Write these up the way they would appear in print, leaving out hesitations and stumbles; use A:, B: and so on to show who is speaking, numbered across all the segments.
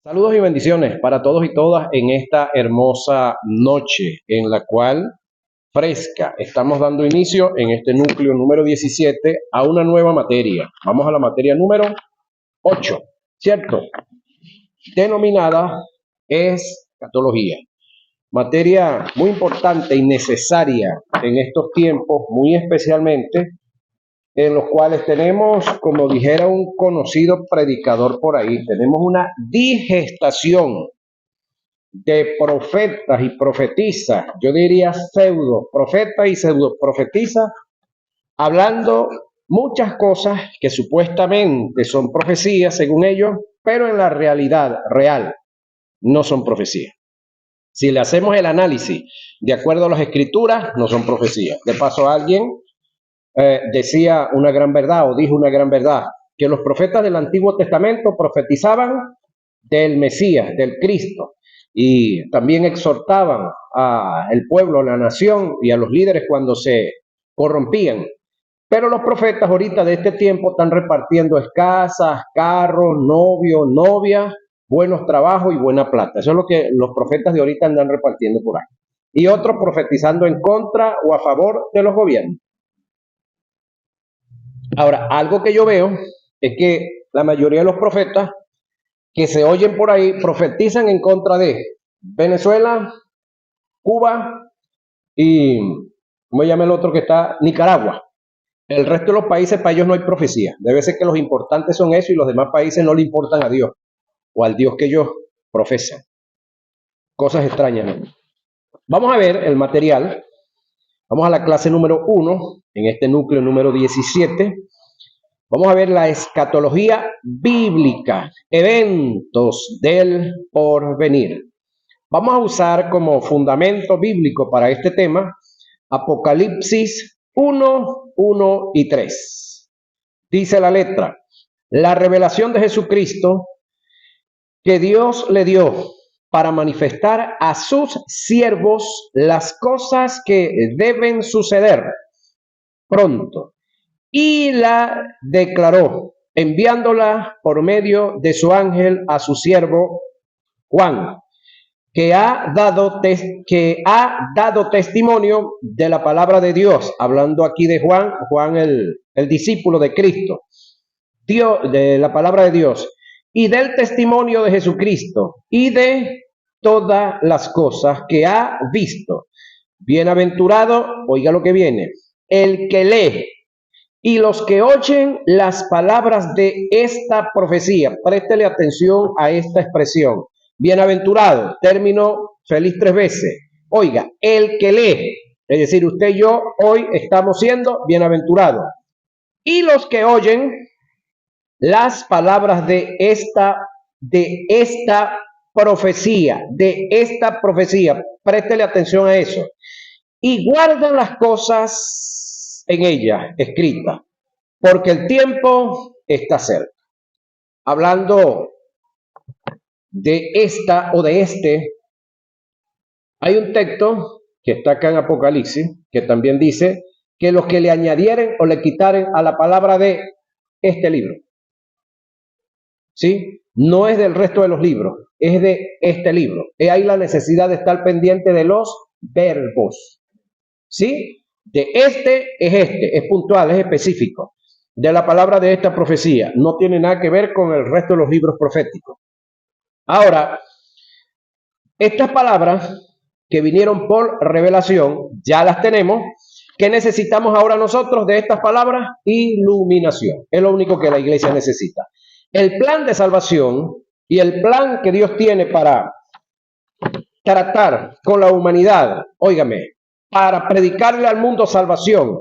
A: Saludos y bendiciones para todos y todas en esta hermosa noche en la cual fresca estamos dando inicio en este núcleo número 17 a una nueva materia. Vamos a la materia número 8, ¿cierto? Denominada escatología. Materia muy importante y necesaria en estos tiempos, muy especialmente en los cuales tenemos, como dijera un conocido predicador por ahí, tenemos una digestación de profetas y profetizas, yo diría pseudo profetas y pseudo profetizas, hablando muchas cosas que supuestamente son profecías según ellos, pero en la realidad real no son profecías. Si le hacemos el análisis de acuerdo a las escrituras, no son profecías. De paso, alguien decía una gran verdad o dijo una gran verdad, que los profetas del Antiguo Testamento profetizaban del Mesías, del Cristo, y también exhortaban al pueblo, a la nación y a los líderes cuando se corrompían. Pero los profetas ahorita de este tiempo están repartiendo casas, carros, novios, novias, buenos trabajos y buena plata. Eso es lo que los profetas de ahorita andan repartiendo por ahí. Y otros profetizando en contra o a favor de los gobiernos. Ahora, algo que yo veo es que la mayoría de los profetas que se oyen por ahí profetizan en contra de Venezuela, Cuba y, ¿cómo se llama el otro que está? Nicaragua. El resto de los países, para ellos no hay profecía. Debe ser que los importantes son eso y los demás países no le importan a Dios o al Dios que ellos profesan. Cosas extrañas, ¿no? Vamos a ver el material. Vamos a la clase número 1, en este núcleo número 17. Vamos a ver la escatología bíblica, eventos del porvenir. Vamos a usar como fundamento bíblico para este tema Apocalipsis 1, 1 y 3. Dice la letra, la revelación de Jesucristo que Dios le dio para manifestar a sus siervos las cosas que deben suceder pronto. Y la declaró, enviándola por medio de su ángel a su siervo Juan, que ha dado testimonio de la palabra de Dios, hablando aquí de Juan el discípulo de Cristo, Dios, de la palabra de Dios, y del testimonio de Jesucristo, y de todas las cosas que ha visto. Bienaventurado, oiga lo que viene, el que lee y los que oyen las palabras de esta profecía. Préstele atención a esta expresión. Bienaventurado, término feliz 3 veces. Oiga, el que lee, es decir, usted y yo hoy estamos siendo bienaventurados. Y los que oyen las palabras de esta profecía, préstele atención a eso. Y guardan las cosas en ella escritas, porque el tiempo está cerca. Hablando de esta o de este, hay un texto que está acá en Apocalipsis, que también dice que los que le añadieren o le quitaren a la palabra de este libro, ¿sí? No es del resto de los libros, es de este libro. Es ahí la necesidad de estar pendiente de los verbos, ¿sí? De este, es puntual, es específico. De la palabra de esta profecía, no tiene nada que ver con el resto de los libros proféticos. Ahora, estas palabras que vinieron por revelación, ya las tenemos. ¿Qué necesitamos ahora nosotros de estas palabras? Iluminación. Es lo único que la iglesia necesita. El plan de salvación y el plan que Dios tiene para tratar con la humanidad, óigame, para predicarle al mundo salvación,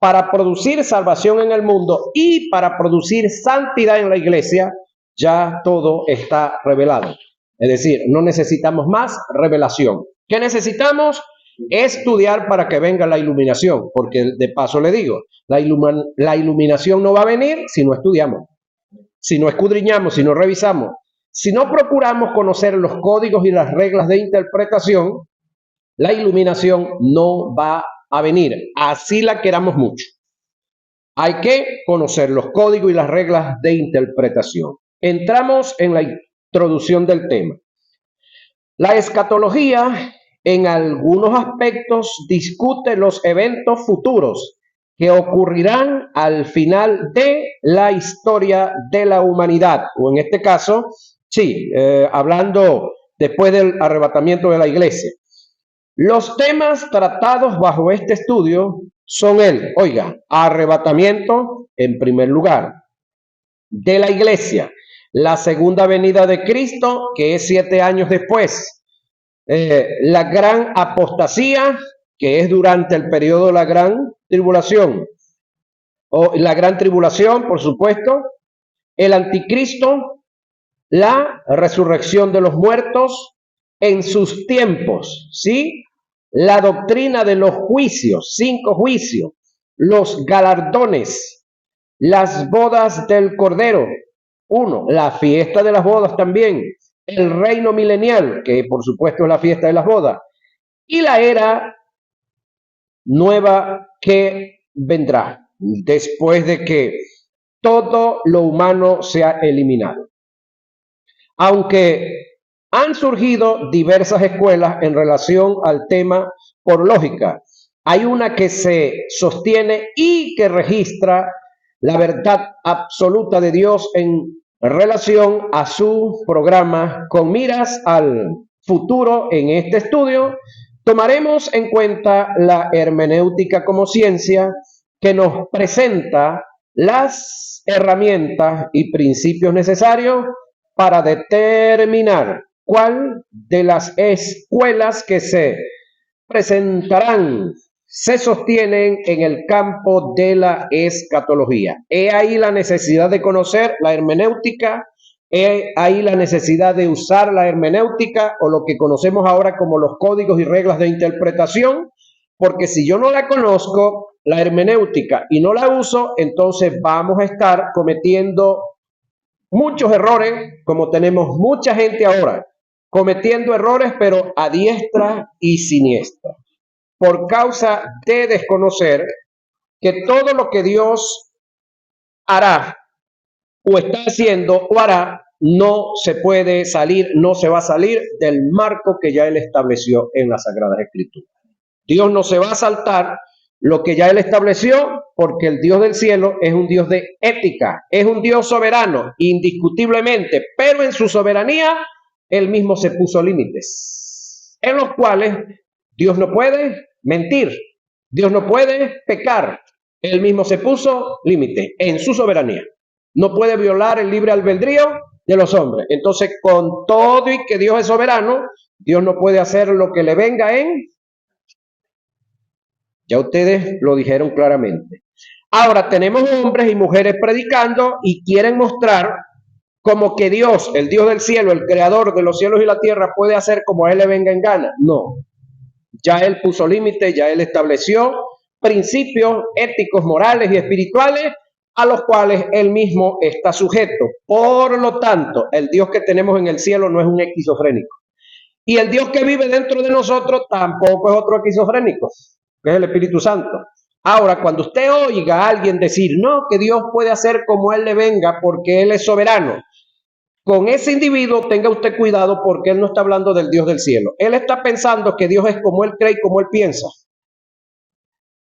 A: para producir salvación en el mundo y para producir santidad en la iglesia, ya todo está revelado. Es decir, no necesitamos más revelación. ¿Qué necesitamos? Estudiar para que venga la iluminación, porque de paso le digo, la iluminación no va a venir si no estudiamos, si no escudriñamos, si no revisamos, si no procuramos conocer los códigos y las reglas de interpretación. La iluminación no va a venir, así la queramos mucho. Hay que conocer los códigos y las reglas de interpretación. Entramos en introducción del tema. La escatología en algunos aspectos discute los eventos futuros que ocurrirán al final de la historia de la humanidad, o en este caso, sí, hablando después del arrebatamiento de la iglesia. Los temas tratados bajo este estudio son arrebatamiento en primer lugar de la iglesia, la segunda venida de Cristo, que es 7 años después, la gran apostasía, que es durante el periodo de la gran tribulación, o la gran tribulación, por supuesto, el anticristo, la resurrección de los muertos en sus tiempos, ¿sí? La doctrina de los juicios, 5 juicios, los galardones, las bodas del Cordero, 1, la fiesta de las bodas también, el reino milenial, que por supuesto es la fiesta de las bodas, y la era nueva que vendrá después de que todo lo humano sea eliminado. Aunque han surgido diversas escuelas en relación al tema por lógica, hay una que se sostiene y que registra la verdad absoluta de Dios en relación a su programa con miras al futuro. En este estudio tomaremos en cuenta la hermenéutica como ciencia que nos presenta las herramientas y principios necesarios para determinar cuál de las escuelas que se presentarán se sostienen en el campo de la escatología. He ahí la necesidad de conocer la hermenéutica, he ahí la necesidad de usar la hermenéutica, o lo que conocemos ahora como los códigos y reglas de interpretación, porque si yo no la conozco, la hermenéutica, y no la uso, entonces vamos a estar cometiendo muchos errores, como tenemos mucha gente ahora, cometiendo errores, pero a diestra y siniestra, por causa de desconocer que todo lo que Dios hará o está haciendo o hará no se puede salir, no se va a salir del marco que ya Él estableció en las Sagradas Escrituras. Dios no se va a saltar lo que ya Él estableció, porque el Dios del cielo es un Dios de ética, es un Dios soberano, indiscutiblemente, pero en su soberanía Él mismo se puso límites, en los cuales Dios no puede mentir, Dios no puede pecar, Él mismo se puso límite en su soberanía. No puede violar el libre albedrío de los hombres. Entonces, con todo y que Dios es soberano, Dios no puede hacer lo que le venga en... Ya ustedes lo dijeron claramente. Ahora tenemos hombres y mujeres predicando y quieren mostrar como que Dios, el Dios del cielo, el creador de los cielos y la tierra, puede hacer como a Él le venga en gana. No. Ya Él puso límites, ya Él estableció principios éticos, morales y espirituales a los cuales Él mismo está sujeto. Por lo tanto, el Dios que tenemos en el cielo no es un esquizofrénico. Y el Dios que vive dentro de nosotros tampoco es otro esquizofrénico, que es el Espíritu Santo. Ahora, cuando usted oiga a alguien decir, no, que Dios puede hacer como Él le venga porque Él es soberano, con ese individuo tenga usted cuidado, porque Él no está hablando del Dios del cielo. Él está pensando que Dios es como Él cree y como Él piensa.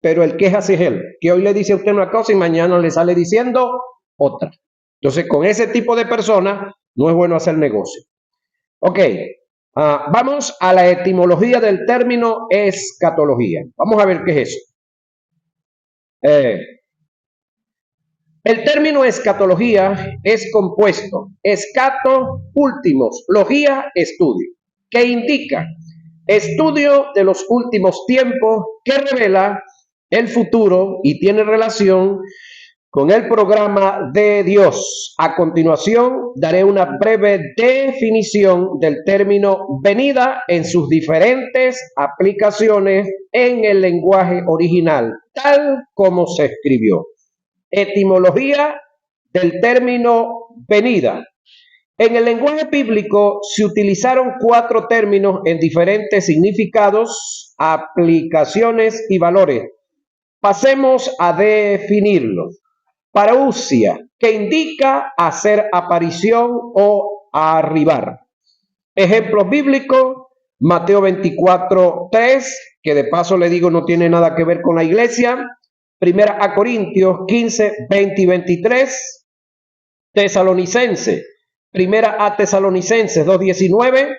A: Pero el que es así es Él, que hoy le dice a usted una cosa y mañana le sale diciendo otra. Entonces, con ese tipo de personas no es bueno hacer negocio. Ok, vamos a la etimología del término escatología. Vamos a ver qué es eso. El término escatología es compuesto, escato, últimos, logía, estudio, que indica estudio de los últimos tiempos, que revela el futuro y tiene relación con el programa de Dios. A continuación, daré una breve definición del término venida en sus diferentes aplicaciones en el lenguaje original, tal como se escribió. Etimología del término venida. En el lenguaje bíblico se utilizaron 4 términos en diferentes significados, aplicaciones y valores. Pasemos a definirlos. Parousia, que indica hacer aparición o arribar. Ejemplos bíblicos, Mateo 24:3, que de paso le digo no tiene nada que ver con la iglesia. Primera a Corintios 15:20 y 23. Tesalonicenses, primera a Tesalonicenses 2:19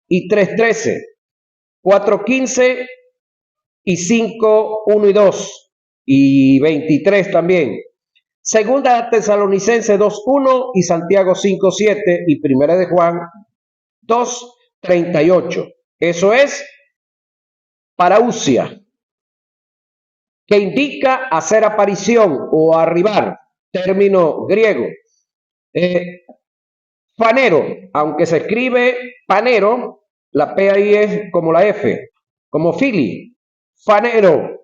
A: y 3:13. 4:15 y 5:1 y 2 y 23 también. Segunda a Tesalonicenses 2:1 y Santiago 5:7 y primera de Juan 2:38. Eso es parausia, que indica hacer aparición o arribar, término griego. Fanero, aunque se escribe panero, la P ahí es como la F, como Philly. Fanero,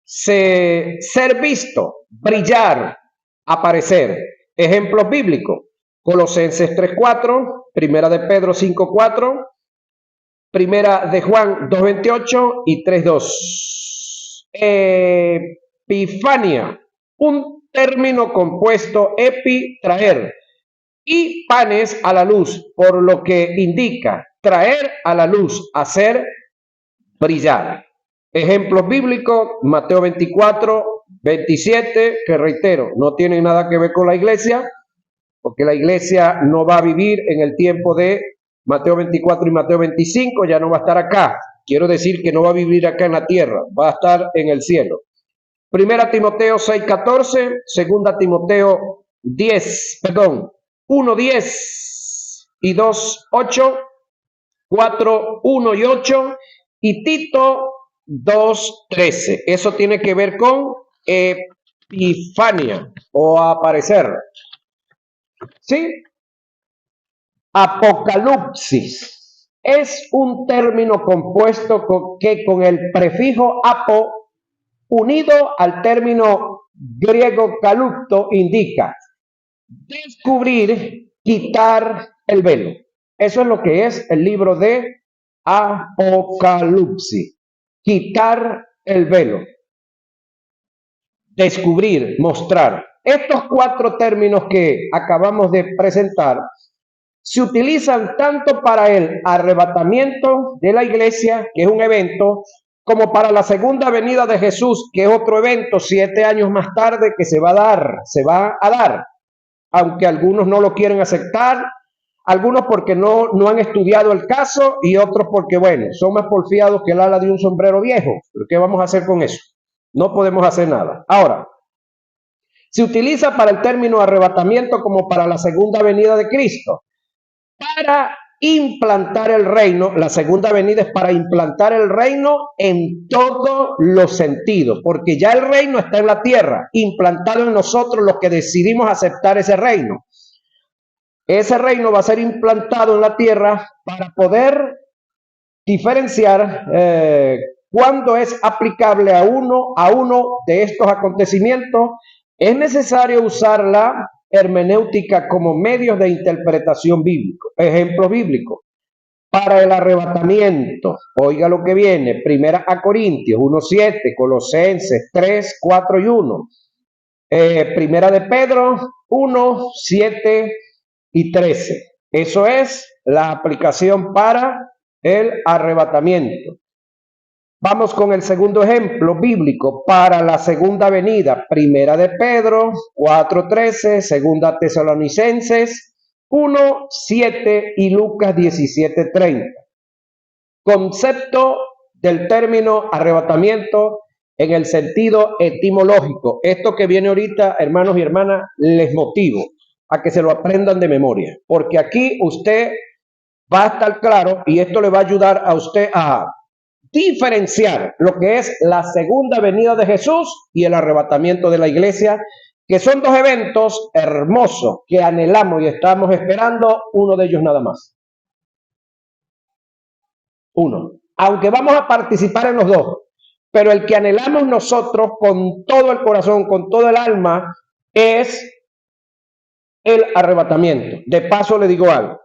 A: ser visto, brillar, aparecer. Ejemplos bíblicos, Colosenses 3:4, Primera de Pedro 5:4, Primera de Juan 2:28 y 3:2. Epifania, un término compuesto epi, traer, y panes, a la luz, por lo que indica traer a la luz, hacer brillar. Ejemplos bíblicos, Mateo 24:27, que reitero, no tiene nada que ver con la iglesia, porque la iglesia no va a vivir en el tiempo de Mateo 24 y Mateo 25, ya no va a estar acá. Quiero decir que no va a vivir acá en la tierra, va a estar en el cielo. Primera Timoteo 6:14, segunda Timoteo 1:10 y 2:8, 4:1 y 8, y Tito 2:13. Eso tiene que ver con epifania o aparecer. ¿Sí? Apocalipsis es un término compuesto que con el prefijo apo unido al término griego kalupto indica descubrir, quitar el velo. Eso es lo que es el libro de Apocalipsis. Quitar el velo. Descubrir, mostrar. Estos 4 términos que acabamos de presentar se utilizan tanto para el arrebatamiento de la iglesia, que es un evento, como para la segunda venida de Jesús, que es otro evento 7 años más tarde que se va a dar, aunque algunos no lo quieren aceptar, algunos porque no han estudiado el caso y otros porque, bueno, son más porfiados que el ala de un sombrero viejo. ¿Pero qué vamos a hacer con eso? No podemos hacer nada. Ahora, se utiliza para el término arrebatamiento como para la segunda venida de Cristo. Para implantar el reino, la segunda venida es para implantar el reino en todos los sentidos, porque ya el reino está en la tierra, implantado en nosotros los que decidimos aceptar ese reino. Ese reino va a ser implantado en la tierra para poder diferenciar cuándo es aplicable a uno de estos acontecimientos. Es necesario usar la hermenéutica como medios de interpretación bíblico. Ejemplo bíblico. Para el arrebatamiento, oiga lo que viene, Primera a Corintios 1:7, Colosenses 3:4 y 1, Primera de Pedro 1:7 y 13. Eso es la aplicación para el arrebatamiento. Vamos con el segundo ejemplo bíblico para la segunda venida. Primera de Pedro 4:13, segunda Tesalonicenses 1:7 y Lucas 17:30. Concepto del término arrebatamiento en el sentido etimológico. Esto que viene ahorita, hermanos y hermanas, les motivo a que se lo aprendan de memoria, porque aquí usted va a estar claro y esto le va a ayudar a usted a diferenciar lo que es la segunda venida de Jesús y el arrebatamiento de la iglesia, que son 2 eventos hermosos que anhelamos y estamos esperando, uno de ellos nada más. Uno. Aunque vamos a participar en los 2, pero el que anhelamos nosotros con todo el corazón, con todo el alma, es el arrebatamiento. De paso le digo algo.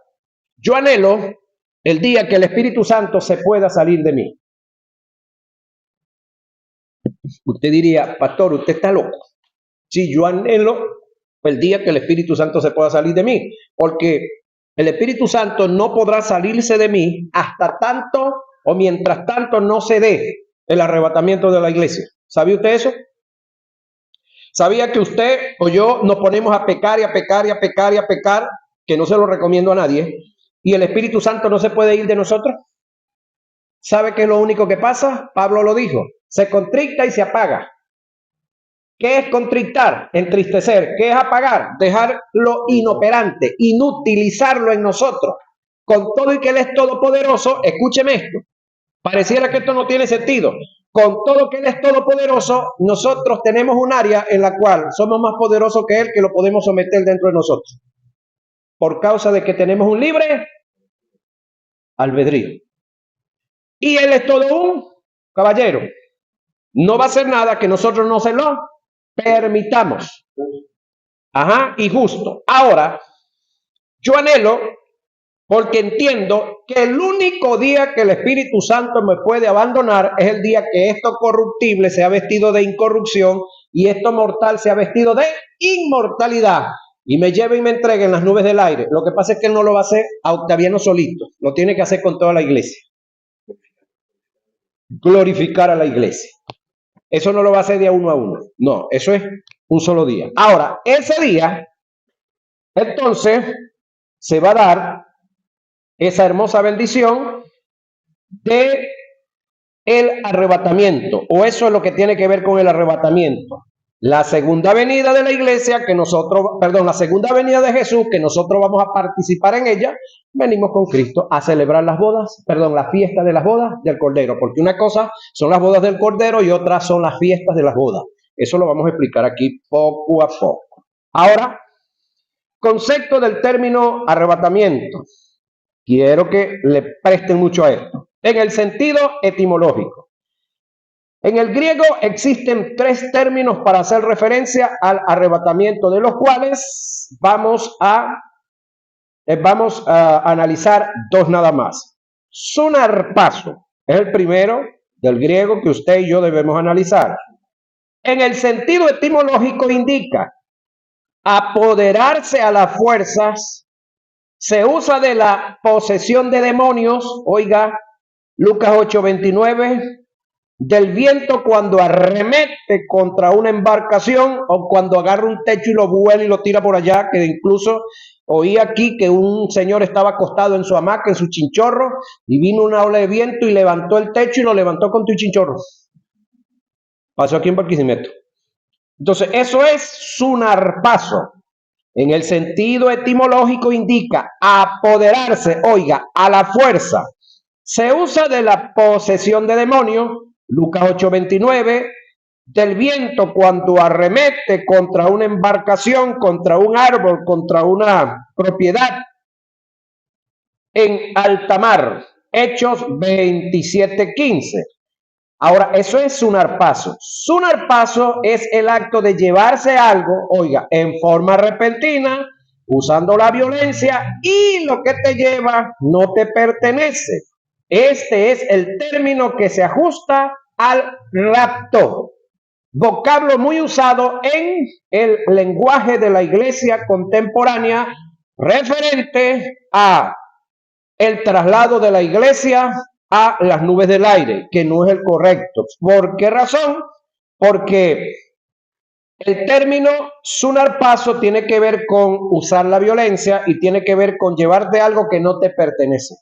A: Yo anhelo el día que el Espíritu Santo se pueda salir de mí. Usted diría, pastor, usted está loco. Sí, yo anhelo el día que el Espíritu Santo se pueda salir de mí, porque El Espíritu Santo no podrá salirse de mí hasta tanto o mientras tanto no se dé el arrebatamiento de la iglesia. ¿Sabía usted eso? ¿Sabía que usted o yo nos ponemos a pecar y a pecar y a pecar y a pecar, que no se lo recomiendo a nadie, y el Espíritu Santo no se puede ir de nosotros? ¿Sabe qué es lo único que pasa? Pablo lo dijo, se contricta y se apaga. ¿Qué es contrictar? Entristecer. ¿Qué es apagar? Dejarlo inoperante, inutilizarlo en nosotros. Con todo y que Él es todopoderoso, escúcheme esto, pareciera que esto no tiene sentido. Con todo que Él es todopoderoso, nosotros tenemos un área en la cual somos más poderosos que Él, que lo podemos someter dentro de nosotros. Por causa de que tenemos un libre albedrío. Y Él es todo un caballero. No va a hacer nada que nosotros no se lo permitamos. Ajá, y justo. Ahora, yo anhelo, porque entiendo que el único día que el Espíritu Santo me puede abandonar es el día que esto corruptible se ha vestido de incorrupción y esto mortal se ha vestido de inmortalidad y me lleve y me entregue en las nubes del aire. Lo que pasa es que Él no lo va a hacer a Octaviano solito, lo tiene que hacer con toda la iglesia. Glorificar a la iglesia. Eso no lo va a hacer de uno a uno. No, eso es un solo día. Ahora, ese día, entonces, se va a dar esa hermosa bendición de el arrebatamiento, o eso es lo que tiene que ver con el arrebatamiento. La segunda venida de la iglesia la segunda venida de Jesús, que nosotros vamos a participar en ella, venimos con Cristo a celebrar la fiesta de las bodas del Cordero, porque una cosa son las bodas del Cordero y otras son las fiestas de las bodas. Eso lo vamos a explicar aquí poco a poco. Ahora, concepto del término arrebatamiento. Quiero que le presten mucho a esto. En el sentido etimológico. En el griego existen 3 términos para hacer referencia al arrebatamiento, de los cuales vamos a analizar 2 nada más. Sunarpazo es el primero del griego que usted y yo debemos analizar. En el sentido etimológico indica apoderarse a las fuerzas. Se usa de la posesión de demonios, oiga, Lucas 8:29, del viento cuando arremete contra una embarcación o cuando agarra un techo y lo vuela y lo tira por allá, que incluso oí aquí que un señor estaba acostado en su hamaca, en su chinchorro, y vino una ola de viento y levantó el techo y lo levantó con tu chinchorro. Pasó aquí en Barquisimeto. Entonces, eso es sunarpazo. En el sentido etimológico indica apoderarse, oiga, a la fuerza. Se usa de la posesión de demonios, Lucas 8:29, del viento cuando arremete contra una embarcación, contra un árbol, contra una propiedad en alta mar, Hechos 27:15. Ahora, eso es sunarpazo. Sunarpazo es el acto de llevarse algo, oiga, en forma repentina, usando la violencia, y lo que te lleva no te pertenece. Este es el término que se ajusta al rapto, vocablo muy usado en el lenguaje de la iglesia contemporánea referente a el traslado de la iglesia a las nubes del aire, que no es el correcto. ¿Por qué razón? Porque el término sunarpazo tiene que ver con usar la violencia y tiene que ver con llevarte algo que no te pertenece.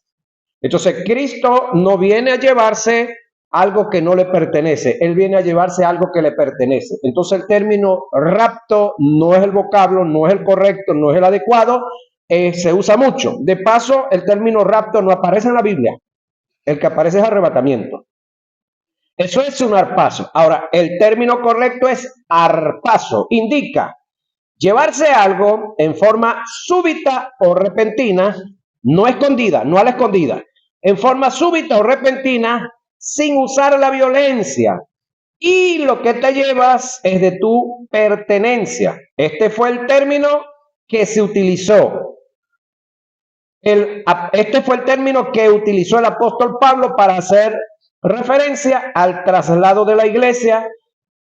A: Entonces, Cristo no viene a llevarse algo que no le pertenece, Él viene a llevarse algo que le pertenece. Entonces, el término rapto no es el vocablo, no es el correcto, no es el adecuado, se usa mucho. De paso, el término rapto no aparece en la Biblia. El que aparece es arrebatamiento. Eso es un arpazo. Ahora, el término correcto es arpazo. Indica llevarse algo en forma súbita o repentina, no escondida, no a la escondida, en forma súbita o repentina, sin usar la violencia. Y lo que te llevas es de tu pertenencia. Este fue el término que se utilizó. Este fue el término que utilizó el apóstol Pablo para hacer referencia al traslado de la iglesia,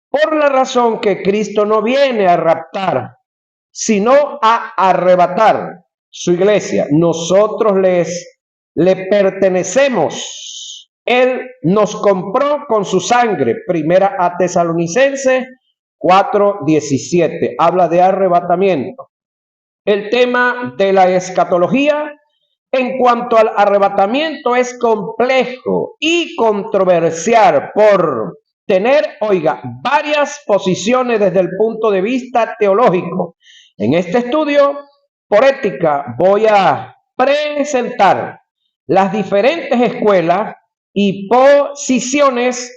A: por la razón que Cristo no viene a raptar, sino a arrebatar. su iglesia. Nosotros le pertenecemos. Él nos compró con su sangre. Primera a Tesalonicenses 4:17. Habla de arrebatamiento. El tema de la escatología en cuanto al arrebatamiento es complejo y controversial por tener, oiga, varias posiciones desde el punto de vista teológico. En este estudio, por ética, voy a presentar las diferentes escuelas y posiciones,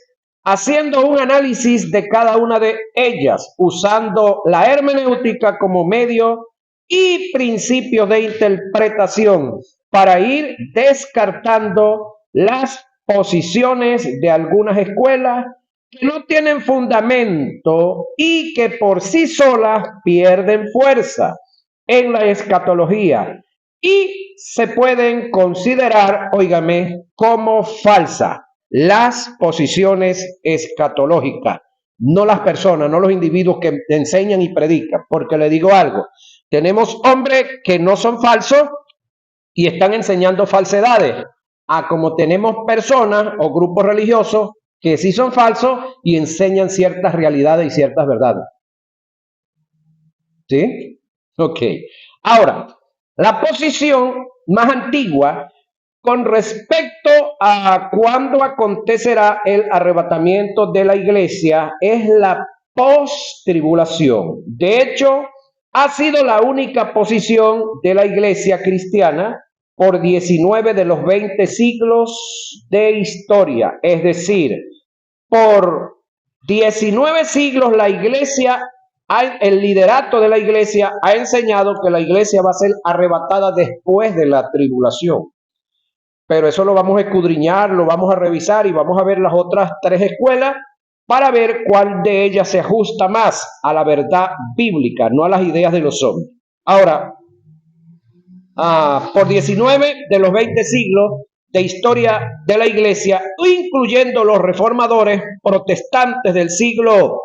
A: haciendo un análisis de cada una de ellas, usando la hermenéutica como medio y principios de interpretación para ir descartando las posiciones de algunas escuelas que no tienen fundamento y que por sí solas pierden fuerza en la escatología y se pueden considerar, óigame, como falsas las posiciones escatológicas, no las personas, no los individuos que enseñan y predican, porque le digo algo, tenemos hombres que no son falsos y están enseñando falsedades, a como tenemos personas o grupos religiosos que sí son falsos y enseñan ciertas realidades y ciertas verdades. ¿Sí? Ok. Ahora, la posición más antigua con respecto a cuándo acontecerá el arrebatamiento de la iglesia es la post-tribulación. De hecho, ha sido la única posición de la iglesia cristiana por 19 de los 20 siglos de historia. Es decir, por 19 siglos la iglesia, el liderato de la iglesia ha enseñado que la iglesia va a ser arrebatada después de la tribulación. Pero eso lo vamos a escudriñar, lo vamos a revisar y vamos a ver las otras tres escuelas para ver cuál de ellas se ajusta más a la verdad bíblica, no a las ideas de los hombres. Ahora, por 19 de los 20 siglos de historia de la iglesia, incluyendo los reformadores protestantes del siglo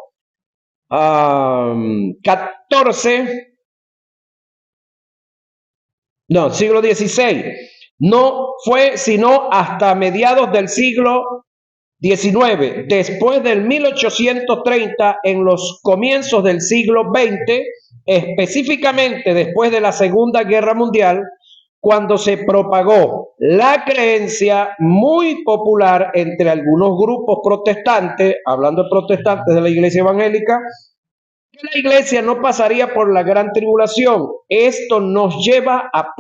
A: siglo XVI, no fue sino hasta mediados del siglo XIX, después del 1830, en los comienzos del siglo XX, específicamente después de la Segunda Guerra Mundial, cuando se propagó la creencia muy popular entre algunos grupos protestantes, hablando de protestantes de la iglesia evangélica, que la iglesia no pasaría por la gran tribulación. Esto nos lleva a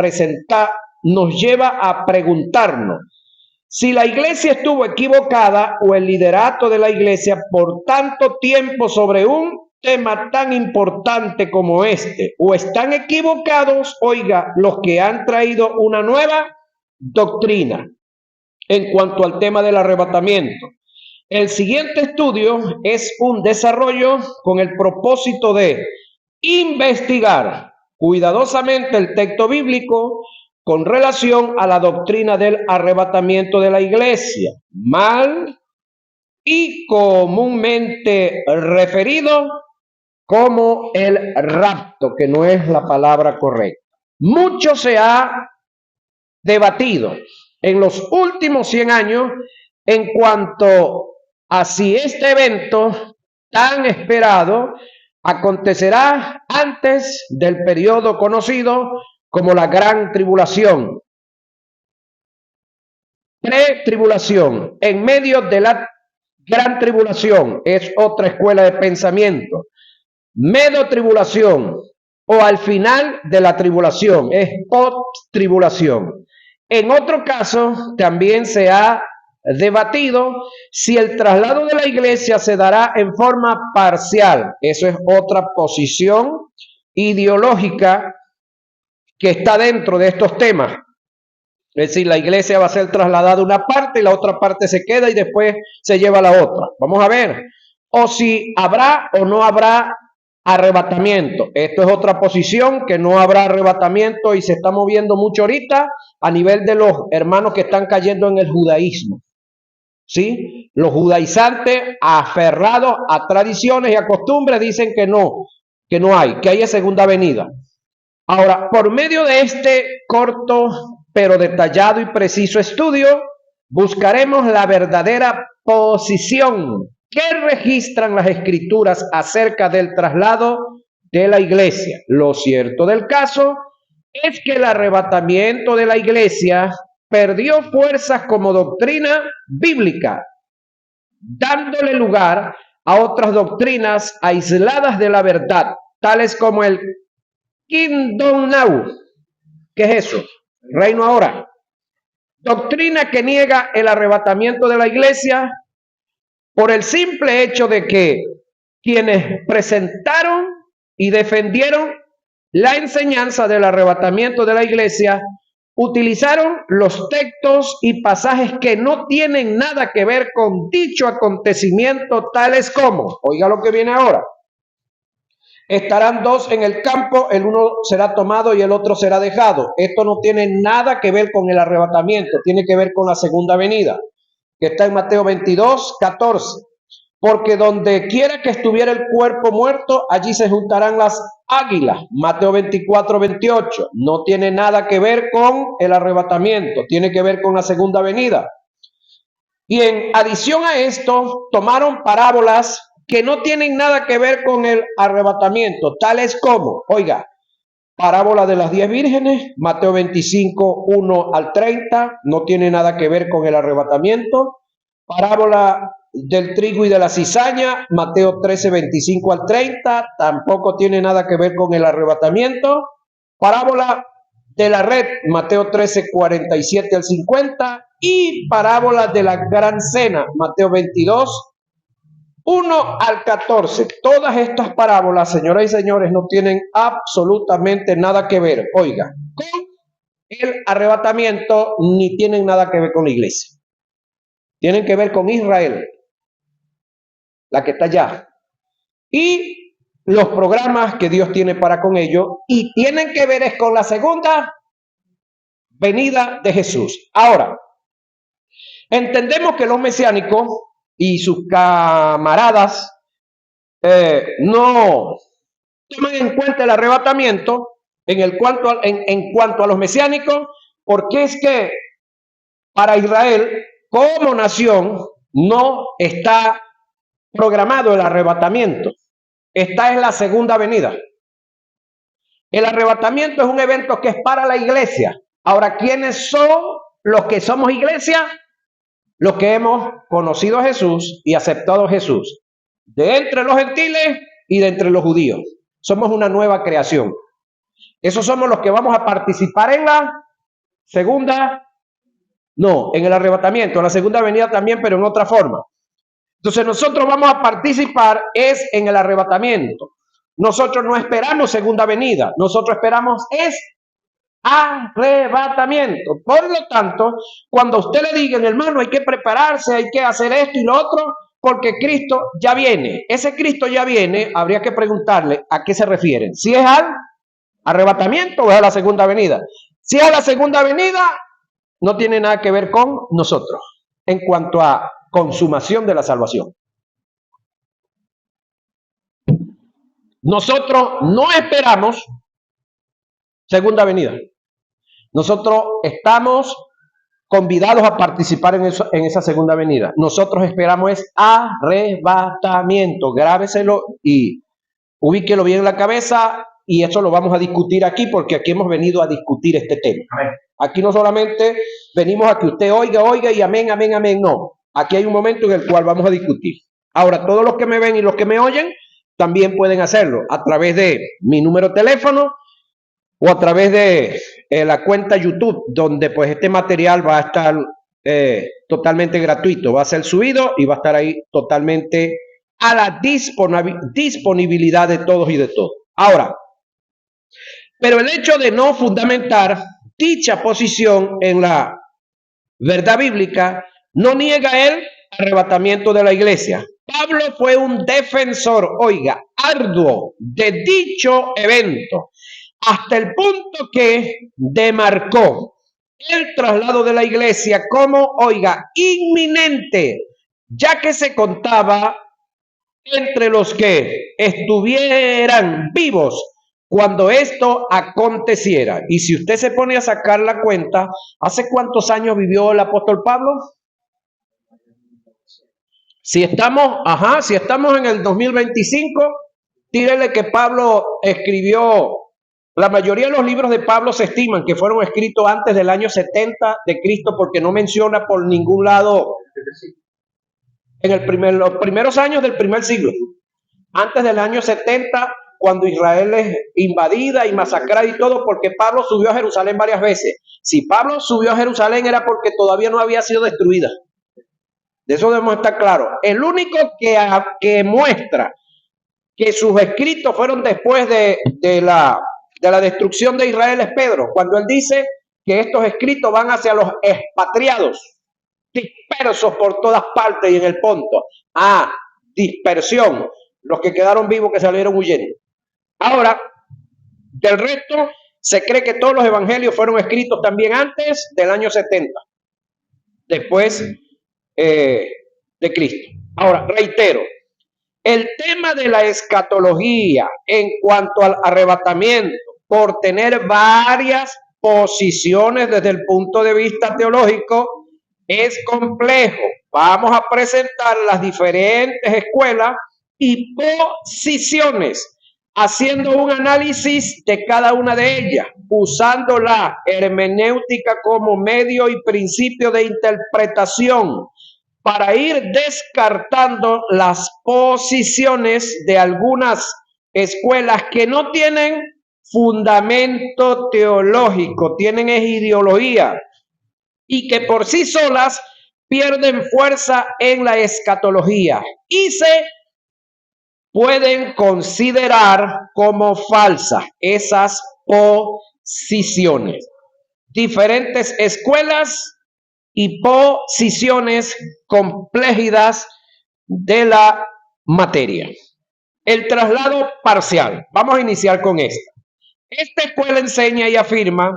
A: preguntarnos si la iglesia estuvo equivocada o el liderato de la iglesia por tanto tiempo sobre un tema tan importante como este, o están equivocados, oiga, los que han traído una nueva doctrina en cuanto al tema del arrebatamiento. El siguiente estudio es un desarrollo con el propósito de investigar cuidadosamente el texto bíblico con relación a la doctrina del arrebatamiento de la iglesia, mal y comúnmente referido como el rapto, que no es la palabra correcta. Mucho se ha debatido en los últimos 100 años en cuanto a si este evento tan esperado acontecerá antes del periodo conocido como la Gran Tribulación, pretribulación, en medio de la Gran Tribulación, es otra escuela de pensamiento, medio-tribulación o al final de la tribulación, es post-tribulación. En otro caso, también se ha debatido si el traslado de la iglesia se dará en forma parcial. Eso es otra posición ideológica que está dentro de estos temas. Es decir, la iglesia va a ser trasladada una parte y la otra parte se queda y después se lleva a la otra. Vamos a ver. O si habrá o no habrá arrebatamiento. Esto es otra posición, que no habrá arrebatamiento y se está moviendo mucho ahorita a nivel de los hermanos que están cayendo en el judaísmo. ¿Sí? Los judaizantes aferrados a tradiciones y a costumbres dicen que no hay segunda venida. Ahora, por medio de este corto pero detallado y preciso estudio, buscaremos la verdadera posición que registran las escrituras acerca del traslado de la iglesia. Lo cierto del caso es que el arrebatamiento de la iglesia perdió fuerzas como doctrina bíblica, dándole lugar a otras doctrinas aisladas de la verdad, tales como el Kingdom Now. ¿Qué es eso? Reino ahora. Doctrina que niega el arrebatamiento de la iglesia por el simple hecho de que quienes presentaron y defendieron la enseñanza del arrebatamiento de la iglesia utilizaron los textos y pasajes que no tienen nada que ver con dicho acontecimiento, tales como, oiga lo que viene ahora, estarán dos en el campo, el uno será tomado y el otro será dejado. Esto no tiene nada que ver con el arrebatamiento, tiene que ver con la segunda venida, que está en Mateo 22, 14. Porque donde quiera que estuviera el cuerpo muerto, allí se juntarán las águilas. Mateo 24, 28. No tiene nada que ver con el arrebatamiento, tiene que ver con la segunda venida. Y en adición a esto, tomaron parábolas que no tienen nada que ver con el arrebatamiento, tales como, oiga, parábola de las 10 vírgenes, Mateo 25, 1 al 30, no tiene nada que ver con el arrebatamiento. Parábola del trigo y de la cizaña, Mateo 13, 25 al 30, tampoco tiene nada que ver con el arrebatamiento. Parábola de la red, Mateo 13, 47 al 50, y parábola de la gran cena, Mateo 22, 1 al 14. Todas estas parábolas, señoras y señores, no tienen absolutamente nada que ver, oiga, con el arrebatamiento, ni tienen nada que ver con la iglesia. Tienen que ver con Israel, la que está allá, y los programas que Dios tiene para con ellos, y tienen que ver es con la segunda venida de Jesús. Ahora, entendemos que los mesiánicos y sus camaradas no toman en cuenta el arrebatamiento en cuanto a los mesiánicos, porque es que para Israel como nación no está programado el arrebatamiento. Esta es la segunda venida. El arrebatamiento es un evento que es para la iglesia. Ahora, ¿quiénes son los que somos iglesia? Los que hemos conocido a Jesús y aceptado a Jesús. De entre los gentiles y de entre los judíos. Somos una nueva creación. Esos somos los que vamos a participar en la segunda, no, en el arrebatamiento, en la segunda venida también, pero en otra forma. Entonces nosotros vamos a participar es en el arrebatamiento. Nosotros no esperamos segunda venida, nosotros esperamos es arrebatamiento. Por lo tanto, cuando usted le digan, hermano, hay que prepararse, hay que hacer esto y lo otro, porque Cristo ya viene. Ese Cristo ya viene, habría que preguntarle a qué se refieren. Si es al arrebatamiento o es a la segunda venida. Si es a la segunda venida, no tiene nada que ver con nosotros en cuanto a consumación de la salvación. Nosotros no esperamos segunda venida. Nosotros estamos convidados a participar en esa segunda venida. Nosotros esperamos es arrebatamiento. Grábeselo y ubíquelo bien en la cabeza, y eso lo vamos a discutir aquí, porque aquí hemos venido a discutir este tema. Aquí no solamente venimos a que usted oiga y amén, amén, amén, no. Aquí hay un momento en el cual vamos a discutir. Ahora, todos los que me ven y los que me oyen también pueden hacerlo a través de mi número de teléfono o a través de la cuenta YouTube, donde pues este material va a estar totalmente gratuito, va a ser subido y va a estar ahí totalmente a la disponibilidad de todos y de todos. Ahora, pero el hecho de no fundamentar dicha posición en la verdad bíblica no niega el arrebatamiento de la iglesia. Pablo fue un defensor, oiga, arduo de dicho evento, hasta el punto que demarcó el traslado de la iglesia como, oiga, inminente, ya que se contaba entre los que estuvieran vivos cuando esto aconteciera. Y si usted se pone a sacar la cuenta, ¿hace cuántos años vivió el apóstol Pablo? Si estamos en el 2025, tírele que Pablo escribió, la mayoría de los libros de Pablo se estiman que fueron escritos antes del año 70 de Cristo, porque no menciona por ningún lado en los primeros años del primer siglo, antes del año 70, cuando Israel es invadida y masacrada y todo, porque Pablo subió a Jerusalén varias veces. Si Pablo subió a Jerusalén era porque todavía no había sido destruida. De eso debemos estar claros. El único que muestra que sus escritos fueron después de la destrucción de Israel es Pedro, cuando él dice que estos escritos van hacia los expatriados, dispersos por todas partes y en el Ponto. Dispersión, los que quedaron vivos que salieron huyendo. Ahora, del resto, se cree que todos los evangelios fueron escritos también antes del año 70, después de Cristo. Ahora, reitero, el tema de la escatología en cuanto al arrebatamiento, por tener varias posiciones desde el punto de vista teológico, es complejo. Vamos a presentar las diferentes escuelas y posiciones, haciendo un análisis de cada una de ellas, usando la hermenéutica como medio y principio de interpretación, para ir descartando las posiciones de algunas escuelas que no tienen fundamento teológico, tienen ideología y que por sí solas pierden fuerza en la escatología y se pueden considerar como falsas esas posiciones. Diferentes escuelas y posiciones, complejidades de la materia. El traslado parcial. Vamos a iniciar con esta. Esta escuela enseña y afirma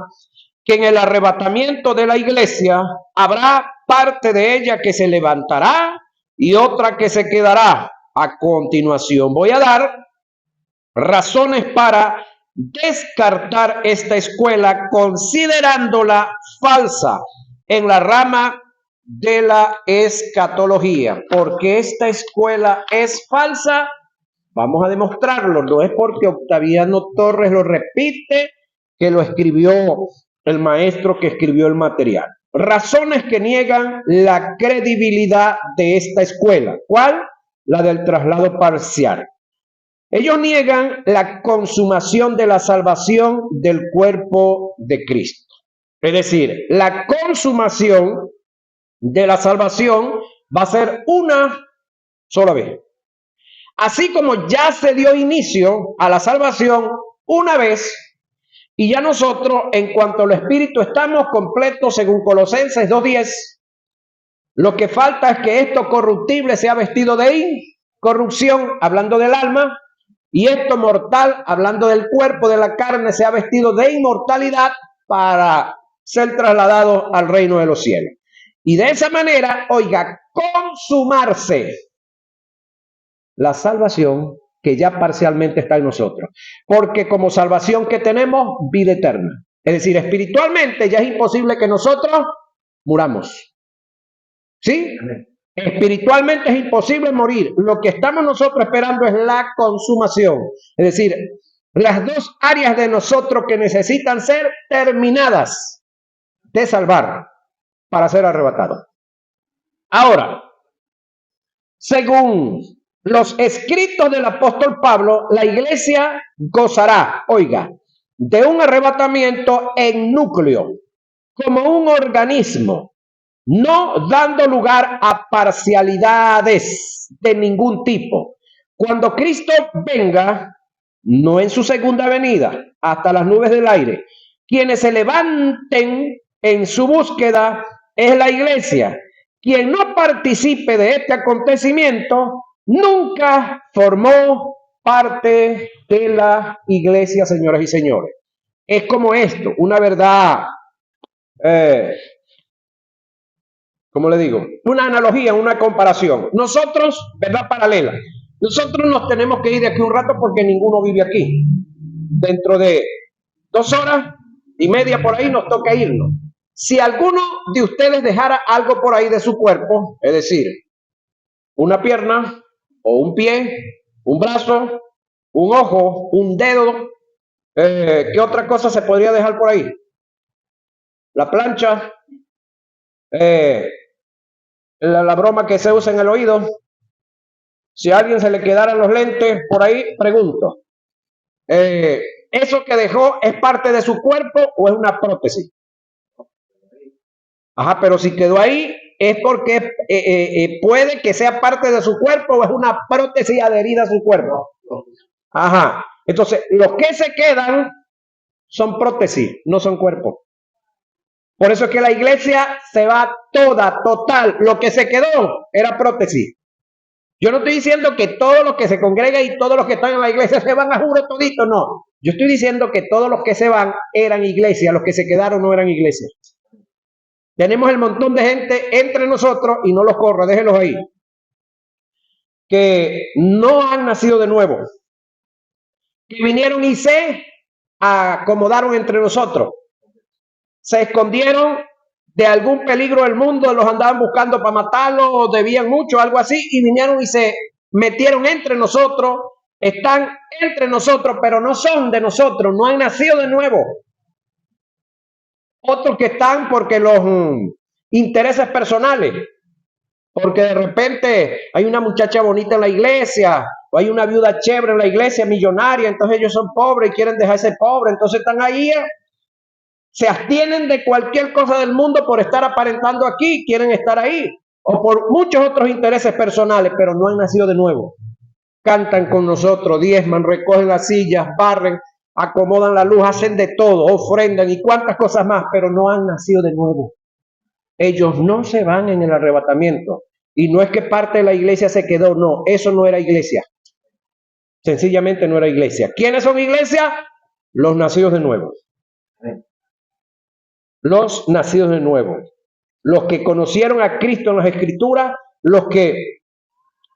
A: que en el arrebatamiento de la iglesia habrá parte de ella que se levantará y otra que se quedará. A continuación voy a dar razones para descartar esta escuela considerándola falsa en la rama de la escatología. ¿Por qué esta escuela es falsa? Vamos a demostrarlo. No es porque Octaviano Torres lo repite, que lo escribió el maestro que escribió el material. Razones que niegan la credibilidad de esta escuela. ¿Cuál? La del traslado parcial. Ellos niegan la consumación de la salvación del cuerpo de Cristo. Es decir, la consumación de la salvación va a ser una sola vez. Así como ya se dio inicio a la salvación una vez, y ya nosotros, en cuanto al Espíritu, estamos completos según Colosenses 2:10. Lo que falta es que esto corruptible sea vestido de incorrupción, hablando del alma, y esto mortal, hablando del cuerpo, de la carne, sea vestido de inmortalidad para ser trasladado al reino de los cielos. Y de esa manera, oiga, consumarse la salvación que ya parcialmente está en nosotros. Porque como salvación que tenemos, vida eterna. Es decir, espiritualmente ya es imposible que nosotros muramos. ¿Sí? Espiritualmente es imposible morir. Lo que estamos nosotros esperando es la consumación. Es decir, las dos áreas de nosotros que necesitan ser terminadas de salvar para ser arrebatados. Ahora, según los escritos del apóstol Pablo, la iglesia gozará, oiga, de un arrebatamiento en núcleo, como un organismo, no dando lugar a parcialidades de ningún tipo. Cuando Cristo venga, no en su segunda venida, hasta las nubes del aire, quienes se levanten en su búsqueda es la iglesia. Quien no participe de este acontecimiento nunca formó parte de la iglesia, señoras y señores. Es como esto, una verdad, ¿cómo le digo? Una analogía, una comparación. Nosotros, verdad paralela, nosotros nos tenemos que ir de aquí un rato porque ninguno vive aquí. dentro de 2 horas y media por ahí nos toca irnos. Si alguno de ustedes dejara algo por ahí de su cuerpo, es decir, una pierna o un pie, un brazo, un ojo, un dedo, ¿qué otra cosa se podría dejar por ahí? La plancha, la broma que se usa en el oído. Si a alguien se le quedaran los lentes por ahí, pregunto, ¿eso que dejó es parte de su cuerpo o es una prótesis? Ajá, pero si quedó ahí es porque puede que sea parte de su cuerpo o es una prótesis adherida a su cuerpo. Ajá, entonces los que se quedan son prótesis, no son cuerpos. Por eso es que la iglesia se va toda, total. Lo que se quedó era prótesis. Yo no estoy diciendo que todos los que se congregan y todos los que están en la iglesia se van a juro todito, no. Yo estoy diciendo que todos los que se van eran iglesia, los que se quedaron no eran iglesia. Tenemos el montón de gente entre nosotros, y no los corra, déjenlos ahí, que no han nacido de nuevo, que vinieron y se acomodaron entre nosotros, se escondieron de algún peligro del mundo, los andaban buscando para matarlos, o debían mucho, algo así, y vinieron y se metieron entre nosotros, están entre nosotros, pero no son de nosotros, no han nacido de nuevo. Otros que están porque los intereses personales, porque de repente hay una muchacha bonita en la iglesia, o hay una viuda chévere en la iglesia, millonaria, entonces ellos son pobres y quieren dejarse pobres, entonces están ahí, se abstienen de cualquier cosa del mundo por estar aparentando aquí, quieren estar ahí, o por muchos otros intereses personales, pero no han nacido de nuevo. Cantan con nosotros, diezman, recogen las sillas, barren, acomodan la luz, hacen de todo, ofrendan y cuantas cosas más, pero no han nacido de nuevo. Ellos no se van en el arrebatamiento. Y no es que parte de la iglesia se quedó, no, eso no era iglesia. Sencillamente no era iglesia. ¿Quiénes son iglesia? Los nacidos de nuevo. Los nacidos de nuevo. Los que conocieron a Cristo en las Escrituras, los que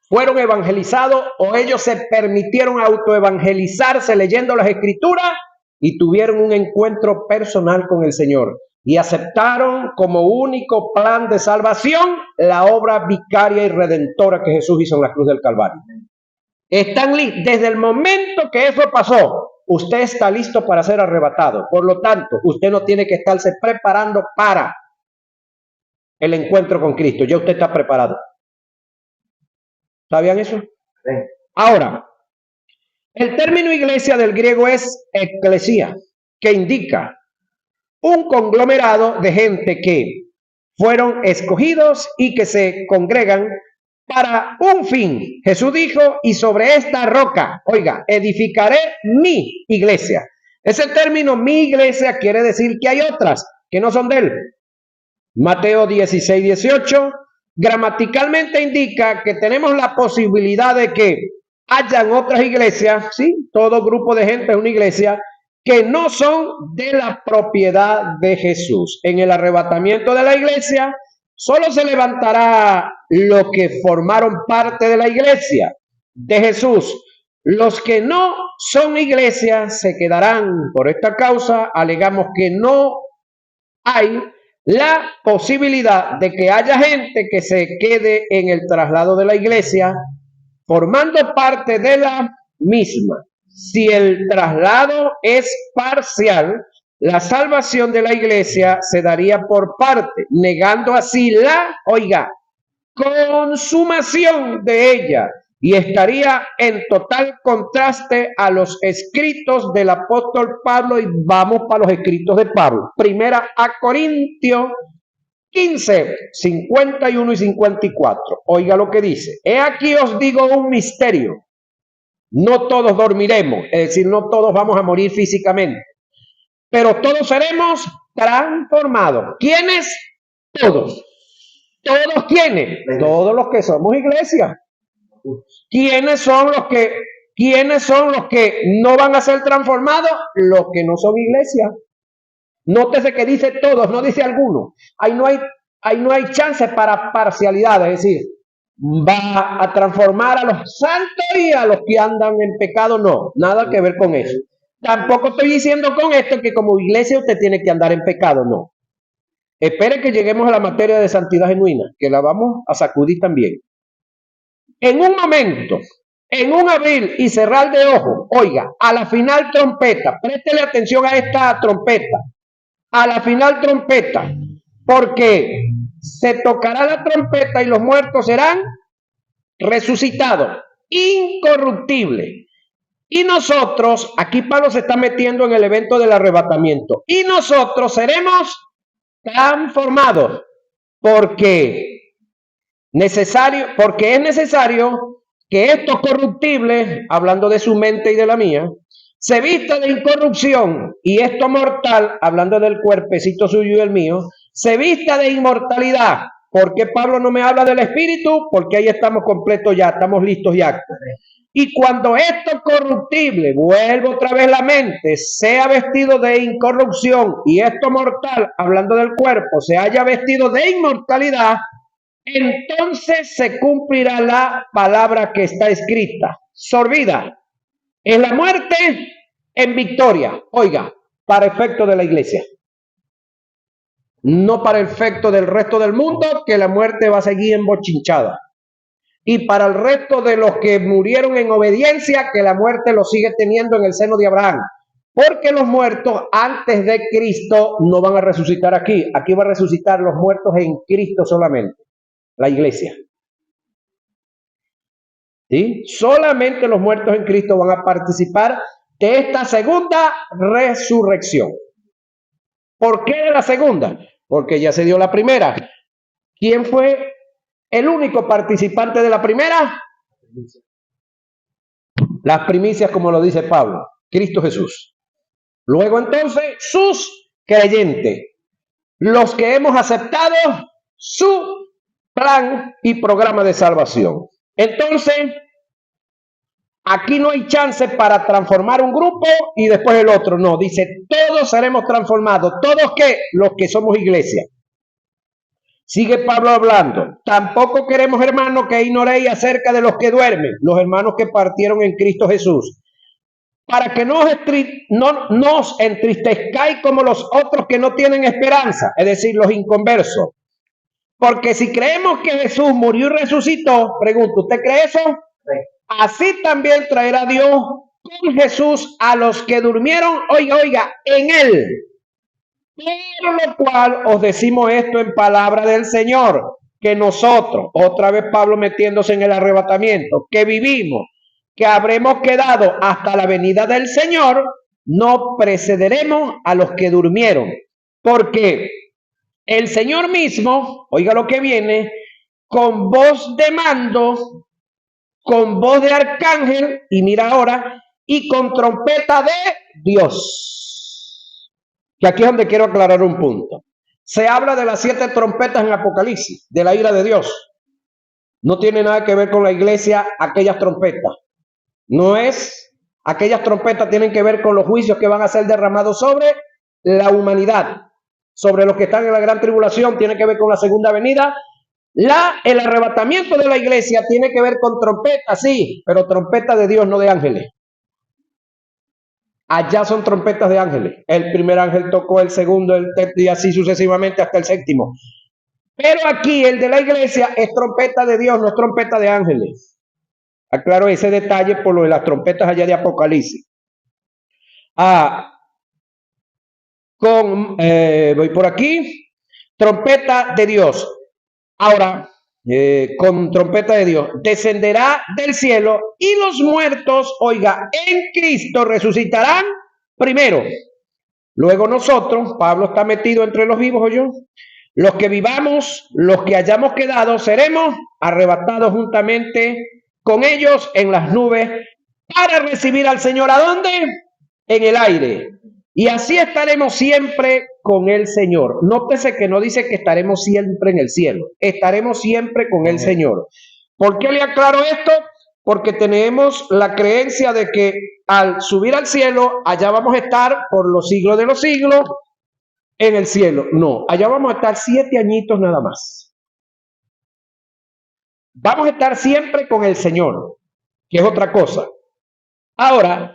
A: fueron evangelizados o ellos se permitieron autoevangelizarse leyendo las Escrituras y tuvieron un encuentro personal con el Señor y aceptaron como único plan de salvación la obra vicaria y redentora que Jesús hizo en la cruz del Calvario. Están desde el momento que eso pasó, usted está listo para ser arrebatado. Por lo tanto, usted no tiene que estarse preparando para el encuentro con Cristo. Ya usted está preparado. ¿Sabían eso? Sí. Ahora, el término iglesia del griego es eclesia, que indica un conglomerado de gente que fueron escogidos y que se congregan para un fin. Jesús dijo, y sobre esta roca, oiga, edificaré mi iglesia. Ese término, mi iglesia, quiere decir que hay otras que no son de él. Mateo 16, 18, gramaticalmente indica que tenemos la posibilidad de que hayan otras iglesias, ¿sí? Todo grupo de gente es una iglesia, que no son de la propiedad de Jesús. En el arrebatamiento de la iglesia, solo se levantará los que formaron parte de la iglesia de Jesús. Los que no son iglesia se quedarán. Por esta causa, alegamos que no hay la posibilidad de que haya gente que se quede en el traslado de la iglesia formando parte de la misma. Si el traslado es parcial, la salvación de la iglesia se daría por parte, negando así la, oiga, consumación de ella, y estaría en total contraste a los escritos del apóstol Pablo, y vamos para los escritos de Pablo. Primera a Corintios 15, 51 y 54. Oiga lo que dice. He aquí os digo un misterio. No todos dormiremos, es decir, no todos vamos a morir físicamente, pero todos seremos transformados. ¿Quiénes? Todos. ¿Todos quiénes? Todos los que somos iglesia. ¿Quiénes son los que no van a ser transformados? Los que no son iglesia. Nótese que dice todos, no dice algunos. Ahí no hay chance para parcialidad, es decir, va a transformar a los santos y a los que andan en pecado, no, nada que ver con eso. Tampoco estoy diciendo con esto que como iglesia usted tiene que andar en pecado, no. Espere que lleguemos a la materia de santidad genuina, que la vamos a sacudir también. En un momento, en un abrir y cerrar de ojos, oiga, a la final trompeta, préstele atención a esta trompeta, a la final trompeta, porque se tocará la trompeta y los muertos serán resucitados, incorruptibles. Y nosotros, aquí Pablo se está metiendo en el evento del arrebatamiento, y nosotros seremos transformados, porque porque es necesario que estos corruptibles, hablando de su mente y de la mía, se vista de incorrupción, y esto mortal, hablando del cuerpecito suyo y el mío, se vista de inmortalidad. ¿Por qué Pablo no me habla del espíritu? Porque ahí estamos completos ya, estamos listos ya. Y cuando esto corruptible, vuelvo otra vez la mente, sea vestido de incorrupción, y esto mortal, hablando del cuerpo, se haya vestido de inmortalidad, entonces se cumplirá la palabra que está escrita. Sorbida es la muerte en victoria. Oiga, para efecto de la iglesia. No para efecto del resto del mundo, que la muerte va a seguir embochinchada. Y para el resto de los que murieron en obediencia, que la muerte lo sigue teniendo en el seno de Abraham. Porque los muertos antes de Cristo no van a resucitar aquí. Aquí van a resucitar los muertos en Cristo solamente. La iglesia. ¿Sí? Solamente los muertos en Cristo van a participar de esta segunda resurrección. ¿Por qué de la segunda? Porque ya se dio la primera. ¿Quién fue el único participante de la primera? Las primicias, como lo dice Pablo, Cristo Jesús. Luego entonces, sus creyentes, los que hemos aceptado su plan y programa de salvación. Entonces, aquí no hay chance para transformar un grupo y después el otro. No, dice, todos seremos transformados. ¿Todos qué? Los que somos iglesia. Sigue Pablo hablando. Tampoco queremos, hermanos, que ignoréis acerca de los que duermen, los hermanos que partieron en Cristo Jesús, para que no os entristezcáis como los otros que no tienen esperanza, es decir, los inconversos. Porque si creemos que Jesús murió y resucitó, pregunto, ¿usted cree eso? Sí. Así también traerá Dios con Jesús a los que durmieron, oiga, en él. Por lo cual os decimos esto en palabra del Señor, que nosotros, otra vez Pablo metiéndose en el arrebatamiento, que vivimos, que habremos quedado hasta la venida del Señor, no precederemos a los que durmieron, porque el Señor mismo, oiga lo que viene, con voz de mando, con voz de arcángel, y mira ahora, y con trompeta de Dios. Que aquí es donde quiero aclarar un punto. Se habla de las 7 trompetas en Apocalipsis, de la ira de Dios. No tiene nada que ver con la iglesia aquellas trompetas. No es, aquellas trompetas tienen que ver con los juicios que van a ser derramados sobre la humanidad, sobre los que están en la gran tribulación, tiene que ver con la segunda venida. El arrebatamiento de la iglesia tiene que ver con trompetas, sí, pero trompetas de Dios, no de ángeles. Allá son trompetas de ángeles. El primer ángel tocó, el segundo, el tercero y así sucesivamente hasta el séptimo. Pero aquí el de la iglesia es trompeta de Dios, no es trompeta de ángeles. Aclaro ese detalle por lo de las trompetas allá de Apocalipsis. Voy por aquí. Trompeta de Dios. Ahora, con trompeta de Dios, descenderá del cielo y los muertos, oiga, en Cristo resucitarán primero. Luego nosotros, Pablo está metido entre los vivos, ¿o yo? Los que vivamos, los que hayamos quedado, seremos arrebatados juntamente con ellos en las nubes para recibir al Señor. ¿A dónde? En el aire. Y así estaremos siempre con el Señor. Nótese que no dice que estaremos siempre en el cielo. Estaremos siempre con el Señor. ¿Por qué le aclaro esto? Porque tenemos la creencia de que al subir al cielo, allá vamos a estar por los siglos de los siglos en el cielo. No, allá vamos a estar 7 añitos nada más. Vamos a estar siempre con el Señor, que es otra cosa. Ahora,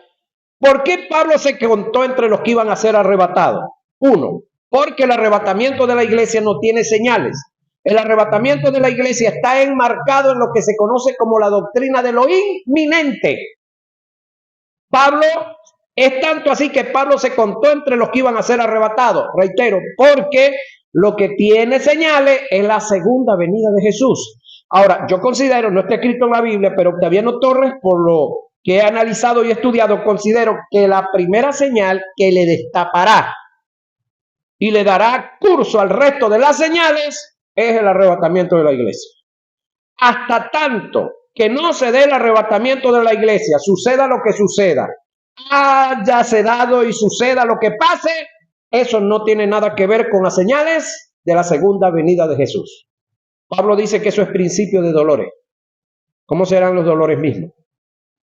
A: ¿Por qué Pablo se contó entre los que iban a ser arrebatados? Uno, porque el arrebatamiento de la iglesia no tiene señales. El arrebatamiento de la iglesia está enmarcado en lo que se conoce como la doctrina de lo inminente. Pablo, es tanto así que Pablo se contó entre los que iban a ser arrebatados, reitero, porque lo que tiene señales es la segunda venida de Jesús. Ahora, yo considero, no está escrito en la Biblia, pero Octaviano Torres, por lo que he analizado y estudiado, considero que la primera señal que le destapará y le dará curso al resto de las señales es el arrebatamiento de la iglesia. Hasta tanto que no se dé el arrebatamiento de la iglesia, suceda lo que suceda, hayase dado y suceda lo que pase, eso no tiene nada que ver con las señales de la segunda venida de Jesús. Pablo dice que eso es principio de dolores. ¿Cómo serán los dolores mismos?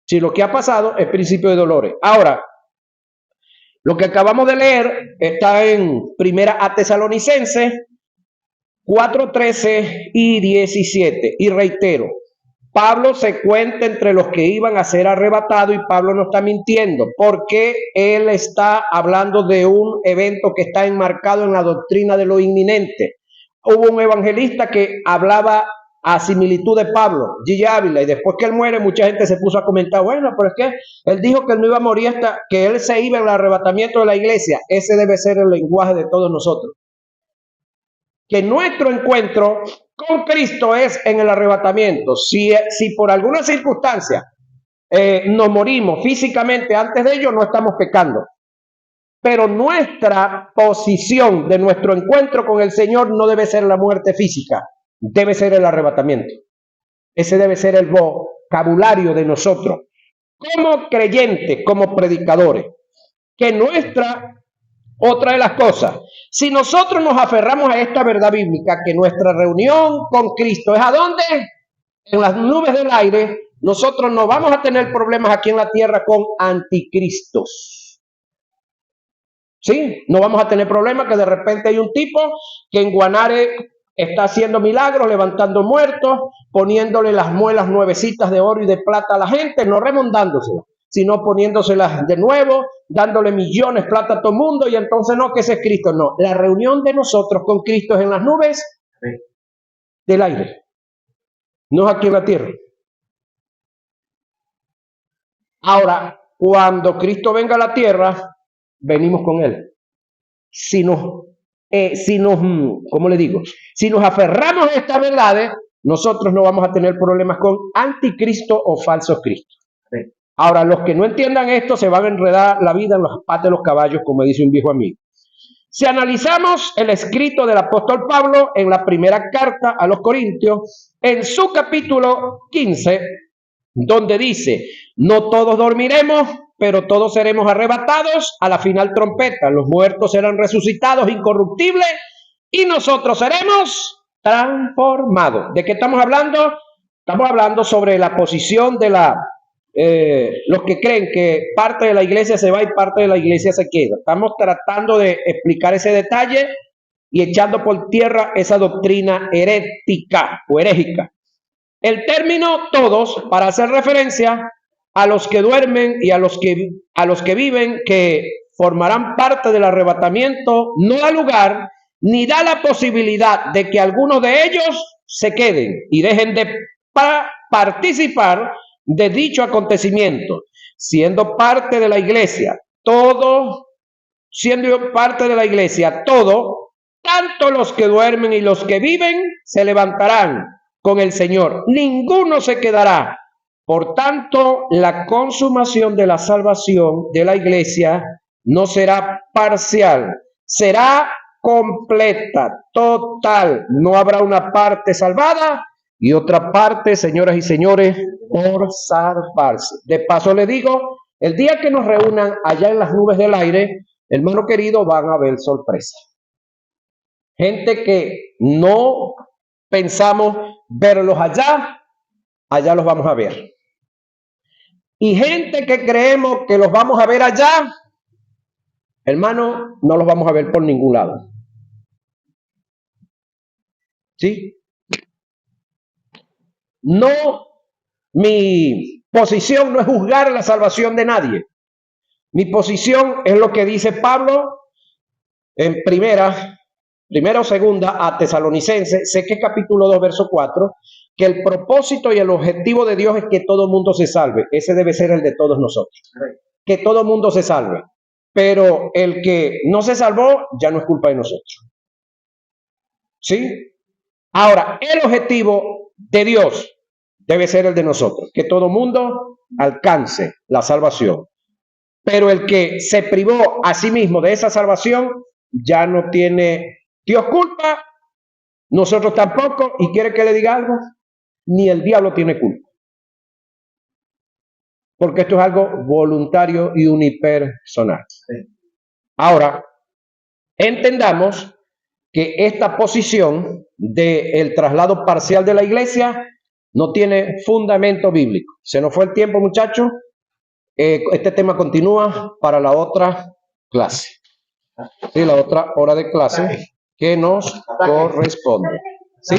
A: Si lo que ha pasado es principio de dolores. Ahora, lo que acabamos de leer está en Primera a Tesalonicenses 4, 13 y 17. Y reitero, Pablo se cuenta entre los que iban a ser arrebatados y Pablo no está mintiendo porque él está hablando de un evento que está enmarcado en la doctrina de lo inminente. Hubo un evangelista que hablaba a similitud de Pablo, G. Ávila, y después que él muere mucha gente se puso a comentar, bueno, pero es que él dijo que él no iba a morir hasta que él se iba en el arrebatamiento de la iglesia. Ese debe ser el lenguaje de todos nosotros. Que nuestro encuentro con Cristo es en el arrebatamiento. Si por alguna circunstancia nos morimos físicamente antes de ello, no estamos pecando. Pero nuestra posición de nuestro encuentro con el Señor no debe ser la muerte física, debe ser el arrebatamiento. Ese debe ser el vocabulario de nosotros, como creyentes, como predicadores. Que otra de las cosas, si nosotros nos aferramos a esta verdad bíblica, que nuestra reunión con Cristo es ¿a dónde? En las nubes del aire, nosotros no vamos a tener problemas aquí en la tierra con anticristos. ¿Sí? No vamos a tener problemas que de repente hay un tipo que en Guanare está haciendo milagros, levantando muertos, poniéndole las muelas nuevecitas de oro y de plata a la gente, no remondándosela, sino poniéndoselas de nuevo, dándole millones de plata a todo el mundo, y entonces no, que ese es Cristo. No, la reunión de nosotros con Cristo es en las nubes del aire, no es aquí en la tierra. Ahora, cuando Cristo venga a la tierra, venimos con Él. Si nos, ¿cómo le digo? Si nos aferramos a estas verdades, nosotros no vamos a tener problemas con anticristo o falsos cristos. Ahora, los que no entiendan esto se van a enredar la vida en los patas de los caballos, como dice un viejo amigo. Si analizamos el escrito del apóstol Pablo en la primera carta a los Corintios, en su capítulo 15, donde dice, no todos dormiremos, pero todos seremos arrebatados a la final trompeta. Los muertos serán resucitados incorruptibles y nosotros seremos transformados. ¿De qué estamos hablando? Estamos hablando sobre la posición de los que creen que parte de la iglesia se va y parte de la iglesia se queda. Estamos tratando de explicar ese detalle y echando por tierra esa doctrina herética o herégica. El término todos, para hacer referencia a los que duermen y a los que viven, que formarán parte del arrebatamiento, no da lugar ni da la posibilidad de que algunos de ellos se queden y dejen de participar de dicho acontecimiento, siendo parte de la iglesia, todo, tanto los que duermen y los que viven, se levantarán con el Señor. Ninguno se quedará. Por tanto, la consumación de la salvación de la iglesia no será parcial, será completa, total. No habrá una parte salvada y otra parte, señoras y señores, por salvarse. De paso le digo, el día que nos reúnan allá en las nubes del aire, hermano querido, van a haber sorpresas. Gente que no pensamos verlos allá los vamos a ver. Y gente que creemos que los vamos a ver allá, hermano, no los vamos a ver por ningún lado. ¿Sí? No, mi posición no es juzgar la salvación de nadie. Mi posición es lo que dice Pablo en primera o segunda a Tesalonicenses, sé que es capítulo 2, verso 4, que el propósito y el objetivo de Dios es que todo mundo se salve. Ese debe ser el de todos nosotros. Que todo mundo se salve. Pero el que no se salvó ya no es culpa de nosotros. ¿Sí? Ahora, el objetivo de Dios debe ser el de nosotros, que todo mundo alcance la salvación. Pero el que se privó a sí mismo de esa salvación ya no tiene Dios culpa, nosotros tampoco, y quiere que le diga algo, ni el diablo tiene culpa. Porque esto es algo voluntario y unipersonal. Ahora, entendamos que esta posición del traslado parcial de la iglesia no tiene fundamento bíblico. Se nos fue el tiempo, muchachos. Este tema continúa para la otra clase. Sí, la otra hora de clase que nos corresponde. ¿Sí?